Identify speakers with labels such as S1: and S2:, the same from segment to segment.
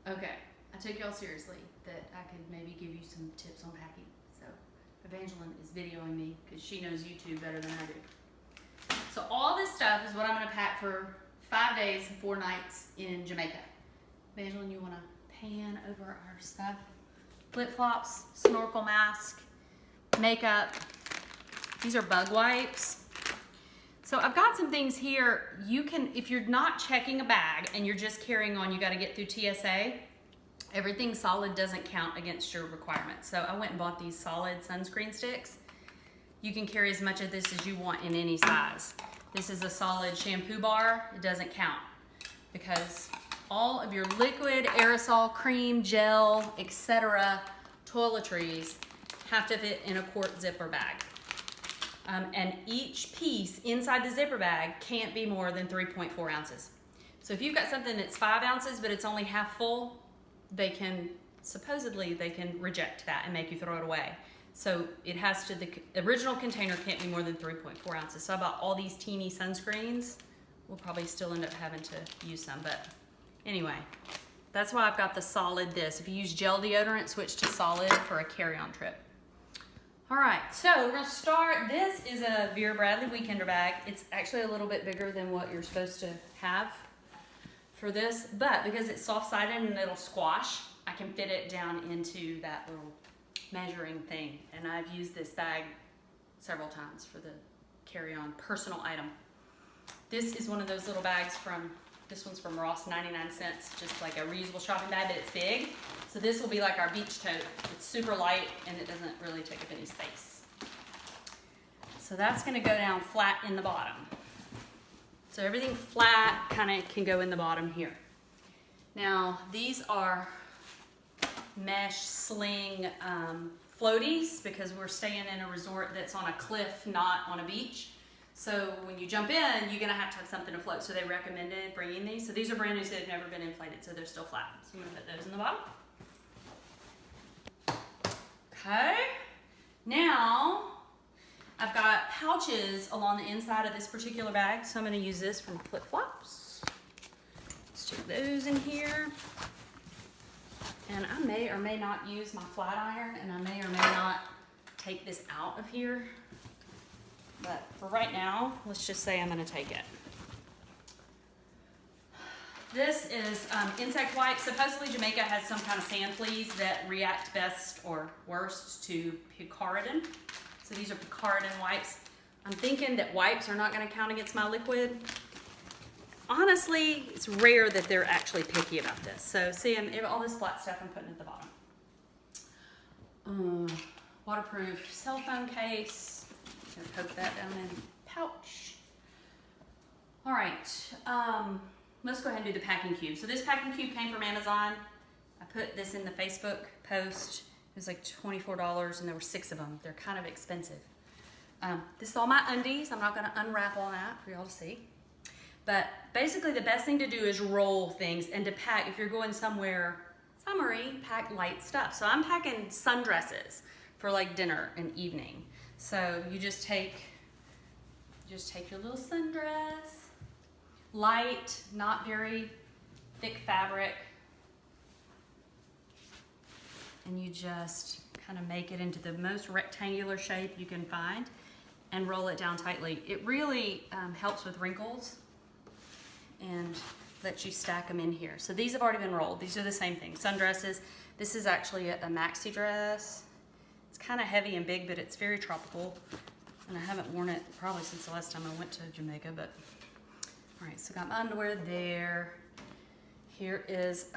S1: Okay, I took y'all seriously that I could maybe give you some tips on packing. So Evangeline is videoing me because she knows YouTube better than I do. So all this stuff is what I'm going to pack for 5 days and 4 nights in Jamaica. Evangeline, you want to pan over our stuff? Flip-flops, snorkel mask, makeup. These are bug wipes. So I've got some things here. You can, if you're not checking a bag and you're just carrying on, you got to get through TSA. Everything solid doesn't count against your requirements. So I went and bought these solid sunscreen sticks. You can carry as much of this as you want in any size. This is a solid shampoo bar. It doesn't count because all of your liquid, aerosol, cream, gel, etc. toiletries have to fit in a quart zipper bag. And each piece inside the zipper bag can't be more than 3.4 ounces. So if you've got something that's 5 ounces but it's only half full, supposedly they can reject that and make you throw it away. So it has to, the original container can't be more than 3.4 ounces. So I bought all these teeny sunscreens. We'll probably still end up having to use some, but anyway, that's why I've got the solid this. If you use gel deodorant, switch to solid for a carry-on trip. All right, so we're gonna start. This is a Vera Bradley weekender bag. It's actually a little bit bigger than what you're supposed to have for this, but because it's soft-sided and it'll squash, I can fit it down into that little measuring thing. And I've used this bag several times for the carry-on personal item. This is one of those little bags this one's from Ross, 99 cents, just like a reusable shopping bag, but it's big. So this will be like our beach tote. It's super light and it doesn't really take up any space. So that's gonna go down flat in the bottom. So everything flat kind of can go in the bottom here. Now these are mesh sling floaties because we're staying in a resort that's on a cliff, not on a beach. So when you jump in, you're gonna have to have something to float. So they recommended bringing these. So these are brand new, so they've never been inflated, so they're still flat. So I'm gonna put those in the bottom. Okay, now I've got pouches along the inside of this particular bag. So I'm gonna use this from flip-flops. Stick those in here. And I may or may not use my flat iron, and I may or may not take this out of here. But for right now, let's just say I'm gonna take it. This is insect wipes. Supposedly Jamaica has some kind of sand fleas that react best or worst to picaridin. So these are picaridin wipes. I'm thinking that wipes are not gonna count against my liquid. Honestly, it's rare that they're actually picky about this. So see, all this flat stuff I'm putting at the bottom. Waterproof cell phone case. Gonna poke that down in the pouch. All right, let's go ahead and do the packing cube. So this packing cube came from Amazon. I put this in the Facebook post. It was like $24 and there were 6 of them. They're kind of expensive. This is all my undies. I'm not gonna unwrap all that for y'all to see. But basically the best thing to do is roll things and to pack, if you're going somewhere summery, pack light stuff. So I'm packing sundresses for like dinner and evening. So you just take your little sundress, light, not very thick fabric, and you just kind of make it into the most rectangular shape you can find and roll it down tightly. It really helps with wrinkles and lets you stack them in here. So these have already been rolled. These are the same thing, sundresses. This is actually a maxi dress. It's kind of heavy and big, but it's very tropical. And I haven't worn it probably since the last time I went to Jamaica, but. All right, so got my underwear there. Here is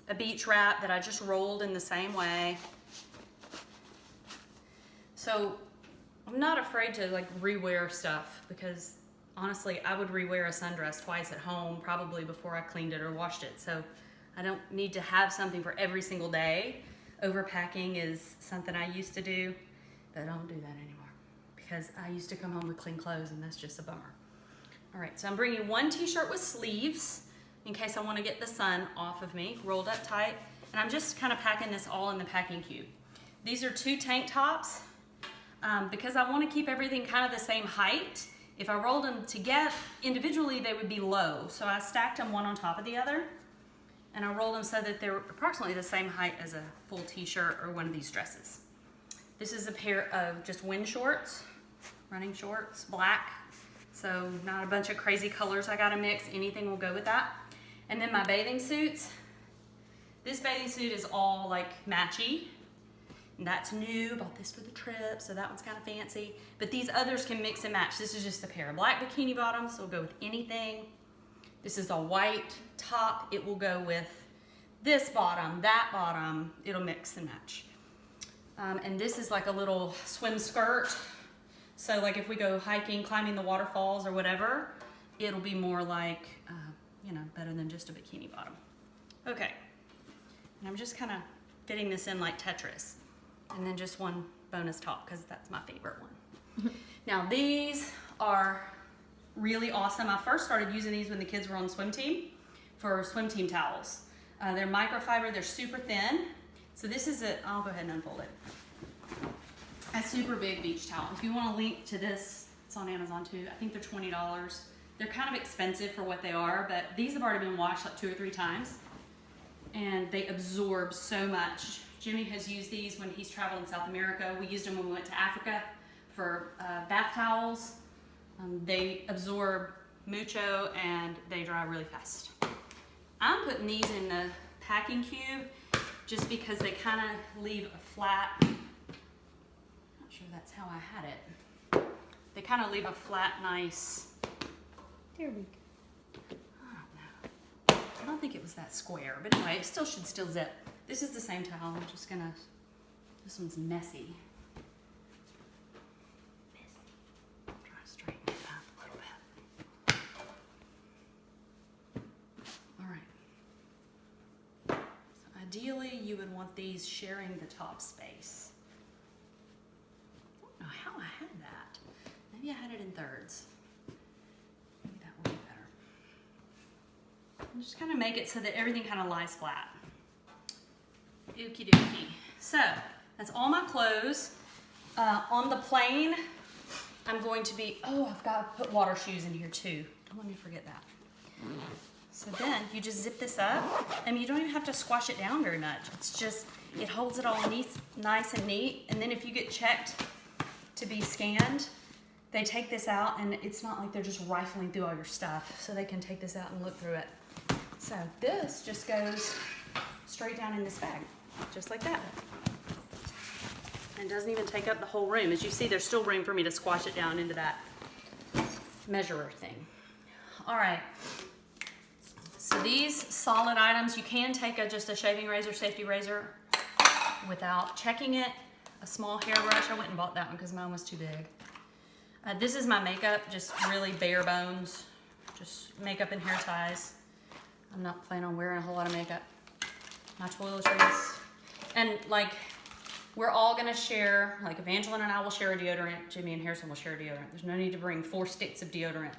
S1: a beach wrap that I just rolled in the same way. So I'm not afraid to like rewear stuff because honestly, I would rewear a sundress twice at home, probably before I cleaned it or washed it. So I don't need to have something for every single day. Overpacking is something I used to do, but I don't do that anymore because I used to come home with clean clothes and that's just a bummer. All right, so I'm bringing one t-shirt with sleeves in case I want to get the sun off of me, rolled up tight. And I'm just kind of packing this all in the packing cube. These are 2 tank tops because I want to keep everything kind of the same height. If I rolled them together individually, they would be low. So I stacked them one on top of the other. and I roll them so that they're approximately the same height as a full t-shirt or one of these dresses. This is a pair of just wind shorts, running shorts, black. So not a bunch of crazy colors I gotta mix, anything will go with that. And then my bathing suits. This bathing suit is all like matchy. And that's new, bought this for the trip, so that one's kind of fancy. But these others can mix and match. This is just a pair of black bikini bottoms, so it'll go with anything. This is a white top, it will go with this bottom, that bottom, it'll mix and match. And this is like a little swim skirt. So like if we go hiking, climbing the waterfalls or whatever, it'll be more like, you know, better than just a bikini bottom. Okay, and I'm just kind of fitting this in like Tetris. And then just one bonus top because that's my favorite one. Now these are really awesome. I first started using these when the kids were on swim team for swim team towels. They're microfiber, they're super thin. So this is I'll go ahead and unfold it. A super big beach towel. If you want a link to this, it's on Amazon too. I think they're $20. They're kind of expensive for what they are, but these have already been washed like 2 or 3 times. And they absorb so much. Jimmy has used these when he's traveled in South America. We used them when we went to Africa for bath towels. They absorb mucho and they dry really fast. I'm putting these in the packing cube just because they kind of leave a flat, I'm not sure that's how I had it. They kind of leave a flat, nice, there we go. I don't think it was that square, but anyway, it still should zip. This is the same towel. I'm just gonna, this one's messy. Try to straighten it up a little bit. All right. So ideally, you would want these sharing the top space. I don't know how I had that. Maybe I had it in thirds. Maybe that would be better. And just kind of make it so that everything kind of lies flat. Okie dokie. So that's all my clothes. On the plane, I'm going to be, I've got to put water shoes in here too. Don't let me forget that. So then you just zip this up. I mean, you don't even have to squash it down very much. It's just, it holds it all nice and neat. And then if you get checked to be scanned, they take this out and it's not like they're just rifling through all your stuff. So they can take this out and look through it. So this just goes straight down in this bag. Just like that. And doesn't even take up the whole room. As you see, there's still room for me to squash it down into that measurer thing. All right. So these solid items, you can take just a shaving razor, safety razor, without checking it. A small hairbrush. I went and bought that one because mine was too big. This is my makeup, just really bare bones. Just makeup and hair ties. I'm not planning on wearing a whole lot of makeup. My toiletries. And like, we're all gonna share, like Evangeline and I will share a deodorant, Jimmy and Harrison will share a deodorant. There's no need to bring 4 sticks of deodorant.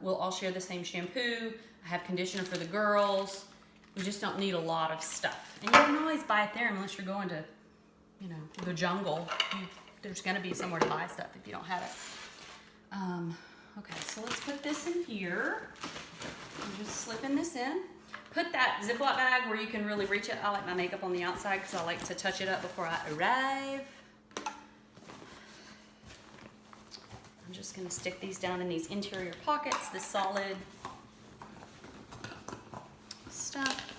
S1: We'll all share the same shampoo. I have conditioner for the girls. We just don't need a lot of stuff. And you can always buy it there unless you're going to, you know, the jungle. There's gonna be somewhere to buy stuff if you don't have it. Okay, so let's put this in here. I'm just slipping this in. Put that Ziploc bag where you can really reach it. I like my makeup on the outside because I like to touch it up before I arrive. I'm just going to stick these down in these interior pockets, this solid stuff.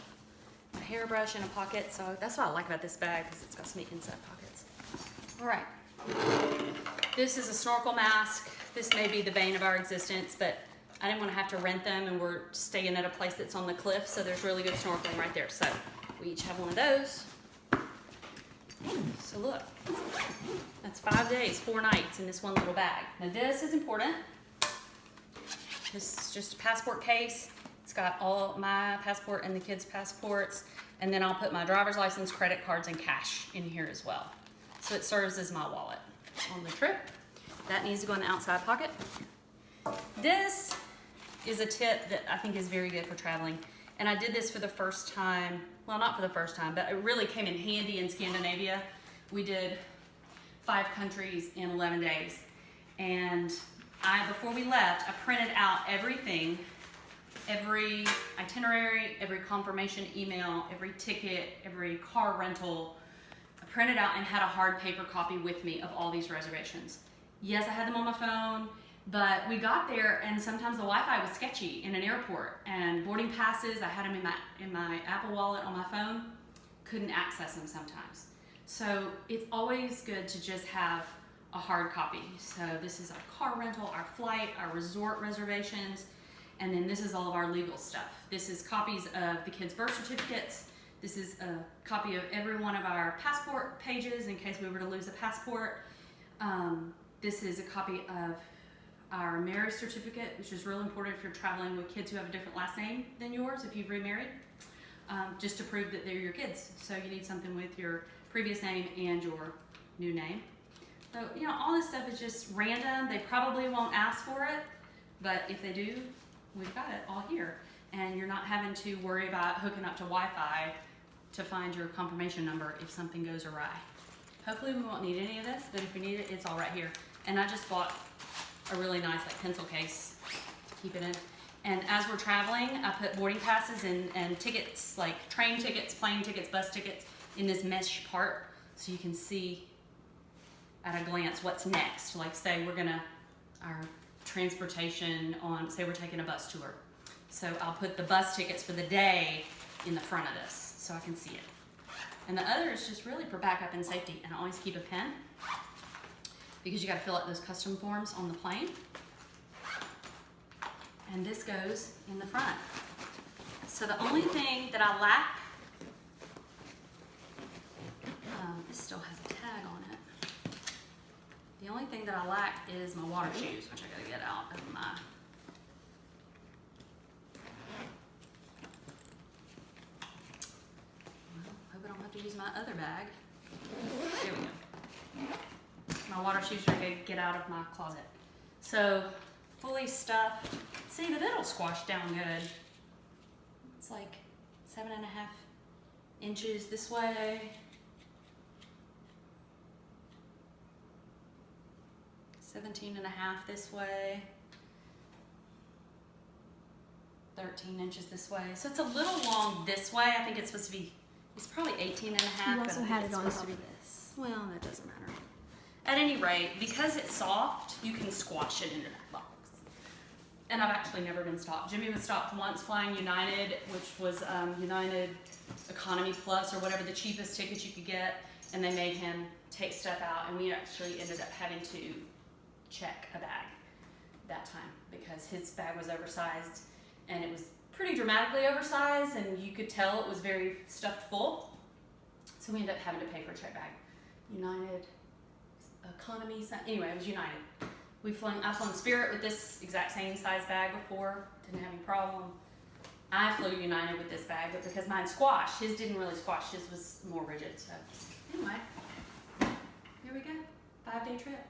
S1: My hairbrush in a pocket, so that's what I like about this bag because it's got some inside pockets. All right. This is a snorkel mask. This may be the bane of our existence, but I didn't want to have to rent them, and we're staying at a place that's on the cliff, so there's really good snorkeling right there. So we each have one of those. So look, that's 5 days, 4 nights in this one little bag. Now this is important. This is just a passport case. It's got all my passport and the kids' passports, and then I'll put my driver's license, credit cards, and cash in here as well. So it serves as my wallet on the trip. That needs to go in the outside pocket. This is a tip that I think is very good for traveling. And I did this for the first time, well, not for the first time, but it really came in handy in Scandinavia. We did 5 countries in 11 days. And before we left, I printed out everything every itinerary, every confirmation email, every ticket, every car rental, I printed out and had a hard paper copy with me of all these reservations. Yes, I had them on my phone, but we got there and sometimes the Wi-Fi was sketchy in an airport, and boarding passes, I had them in my Apple Wallet on my phone, couldn't access them sometimes. So it's always good to just have a hard copy. So this is our car rental, our flight, our resort reservations, and then this is all of our legal stuff. This is copies of the kids' birth certificates. This is a copy of every one of our passport pages in case we were to lose a passport. This is a copy of our marriage certificate, which is real important if you're traveling with kids who have a different last name than yours, if you've remarried, just to prove that they're your kids. So you need something with your previous name and your new name. So, you know, all this stuff is just random. They probably won't ask for it, but if they do, we've got it all here. And you're not having to worry about hooking up to Wi-Fi to find your confirmation number if something goes awry. Hopefully we won't need any of this, but if we need it, it's all right here. And I just bought a really nice pencil case to keep it in. And as we're traveling, I put boarding passes and tickets, like train tickets, plane tickets, bus tickets, in this mesh part so you can see at a glance what's next. Like say our transportation on, say we're taking a bus tour. So I'll put the bus tickets for the day in the front of this so I can see it. And the other is just really for backup and safety. And I always keep a pen because you got to fill out those custom forms on the plane. And this goes in the front. So the only thing that I lack, this still has a tag on it. The only thing that I lack is my water shoes, which I gotta get out of my, well, hope I don't have to use my other bag. There we go. My water shoes are gonna get out of my closet. So, fully stuffed. See, but it'll squash down good. It's like 7.5 inches this way. 17.5 this way, 13 inches this way. So it's a little long this way. I think it's supposed to be, it's probably 18.5.
S2: You also had it on top of
S1: this. Well, that doesn't matter. At any rate, because it's soft, you can squash it into that box. And I've actually never been stopped. Jimmy was stopped once flying United, which was United Economy Plus or whatever, the cheapest tickets you could get. And they made him take stuff out, and we actually ended up having to check a bag that time because his bag was oversized, and it was pretty dramatically oversized, and you could tell it was very stuffed full. So we ended up having to pay for a check bag. United Economy, anyway, it was United. I've flown Spirit with this exact same size bag before, didn't have any problem. I flew United with this bag, but because mine squashed, his didn't really squash, his was more rigid. So anyway, here we go, 5-day trip.